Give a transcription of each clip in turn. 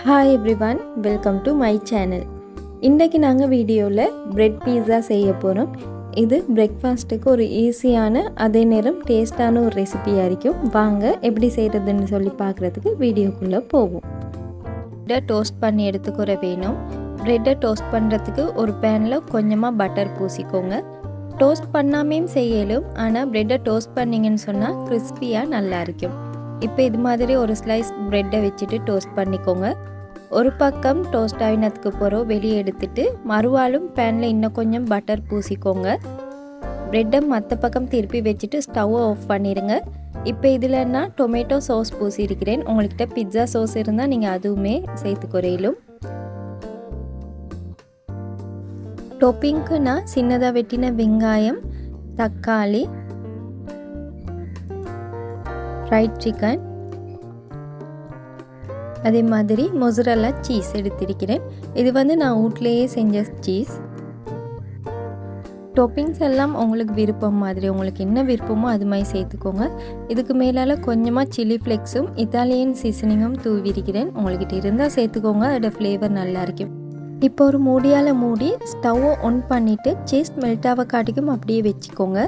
Hi everyone, welcome to my channel. இன்றைக்கு நாங்கள் வீடியோவில் பிரெட் பீஸா செய்ய போகிறோம். இது பிரேக்ஃபாஸ்ட்டுக்கு ஒரு ஈஸியான அதே நேரம் டேஸ்டான ஒரு ரெசிபியாக இருக்கும். வாங்க எப்படி செய்கிறதுன்னு சொல்லி பார்க்குறதுக்கு வீடியோக்குள்ளே போவோம். ப்ரெட்டை டோஸ்ட் பண்ணி எடுத்துக்கிற வேணும். ப்ரெட்டை டோஸ்ட் பண்ணுறதுக்கு ஒரு பேனில் கொஞ்சமாக பட்டர் பூசிக்கோங்க. டோஸ்ட் பண்ணாமையும் செய்யலும், ஆனால் ப்ரெட்டை டோஸ்ட் பண்ணிங்கன்னு சொன்னால் கிறிஸ்பியாக நல்லா இருக்கும். இப்போ இது மாதிரி ஒரு ஸ்லைஸ் ப்ரெட்டை வச்சுட்டு டோஸ்ட் பண்ணிக்கோங்க. ஒரு பக்கம் டோஸ்ட் ஆகினதுக்கு பிறகு வெளியே எடுத்துட்டு மறுவாலும் பேனில் இன்னும் கொஞ்சம் பட்டர் பூசிக்கோங்க. ப்ரெட்டை மற்ற பக்கம் திருப்பி வச்சுட்டு ஸ்டவ்வை ஆஃப் பண்ணிடுங்க. இப்போ இதில் நான் டொமேட்டோ சாஸ் பூசியிருக்கிறேன். உங்கள்கிட்ட பிட்ஸா சாஸ் இருந்தால் நீங்கள் அதுவுமே சேர்த்துக்குறையிலும். டொப்பிங்க்கு நான் சின்னதாக வெட்டின வெங்காயம், தக்காளி, ஃப்ரைட் சிக்கன், அதே மாதிரி மொசரல்லா சீஸ் எடுத்திருக்கிறேன். இது நான் வீட்லேயே செஞ்ச சீஸ். டாப்பிங்ஸ் எல்லாம் உங்களுக்கு விருப்பம் மாதிரி, உங்களுக்கு என்ன விருப்பமோ அது மாதிரி சேர்த்துக்கோங்க. இதுக்கு மேலால் கொஞ்சமாக சில்லி ஃப்ளெக்ஸும் இத்தாலியன் சீசனிங்கும் தூவிருக்கிறேன். உங்கள்கிட்ட இருந்தால் சேர்த்துக்கோங்க, அதோட ஃப்ளேவர் நல்லாயிருக்கும். இப்போ ஒரு மூடியால் மூடி ஸ்டவ்வை ஆன் பண்ணிவிட்டு சீஸ் மெல்ட்டாக காட்டிக்கும் அப்படியே வச்சுக்கோங்க.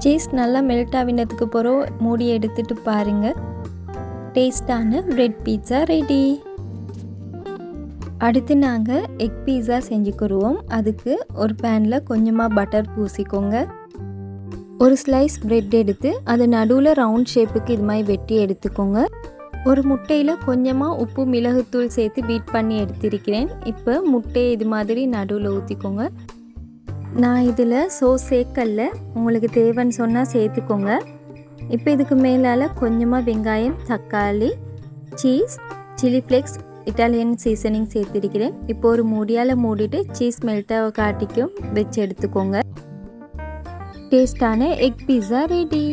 சீஸ் நல்லா மெல்ட் ஆகினதுக்கு பிறகு மூடி எடுத்துட்டு பாருங்கள். டேஸ்டான பிரெட் பீட்சா ரெடி. அடுத்து நாங்கள் எக் பீஸா செஞ்சுக்கிடுவோம். அதுக்கு ஒரு பேனில் கொஞ்சமாக பட்டர் பூசிக்கோங்க. ஒரு ஸ்லைஸ் பிரெட் எடுத்து அது நடுவில் ரவுண்ட் ஷேப்புக்கு இது மாதிரி வெட்டி எடுத்துக்கோங்க. ஒரு முட்டையில் கொஞ்சமாக உப்பு மிளகுத்தூள் சேர்த்து பீட் பண்ணி எடுத்திருக்கிறேன். இப்போ முட்டையை இது மாதிரி நடுவில் ஊற்றிக்கோங்க. நான் இதில் சோஸ் சேர்க்கல, உங்களுக்கு தேவைன்னு சொன்னால் சேர்த்துக்கோங்க. இப்போ இதுக்கு மேலால் கொஞ்சமாக வெங்காயம், தக்காளி, cheese, chilli flakes, Italian seasoning சேர்த்திருக்கிறேன். இப்போ ஒரு மூடியால் மூடிட்டு சீஸ் மெல்ட்டாக காட்டிக்கும் வச்சு எடுத்துக்கோங்க. டேஸ்டான எக் பீஸா ரெடி.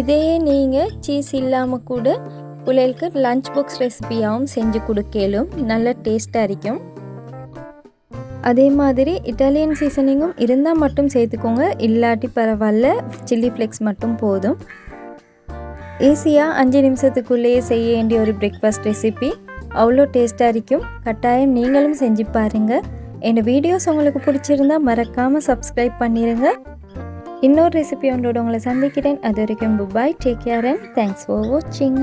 இதே நீங்கள் சீஸ் இல்லாமல் கூட பிள்ளைகளுக்கு லஞ்ச் பாக்ஸ் ரெசிபியாகவும் செஞ்சு கொடுக்கலும், நல்ல டேஸ்ட்டாக இருக்கும். அதே மாதிரி இட்டாலியன் சீசனிங்கும் இருந்தால் மட்டும் சேர்த்துக்கோங்க, இல்லாட்டி பரவாயில்ல, சில்லி ஃப்ளெக்ஸ் மட்டும் போதும். ஈஸியாக 5 நிமிஷத்துக்குள்ளேயே செய்ய வேண்டிய ஒரு பிரேக்ஃபாஸ்ட் ரெசிபி, அவ்வளோ டேஸ்ட்டாக இருக்கும். கட்டாயம் நீங்களும் செஞ்சு பாருங்கள். என்னோடய வீடியோஸ் உங்களுக்கு பிடிச்சிருந்தா மறக்காமல் சப்ஸ்கிரைப் பண்ணிடுங்க. இன்னொரு ரெசிபி ஒன்றோட உங்களை சந்திக்கிறேன். அது வரைக்கும் bye, take care and thanks for வாட்சிங்.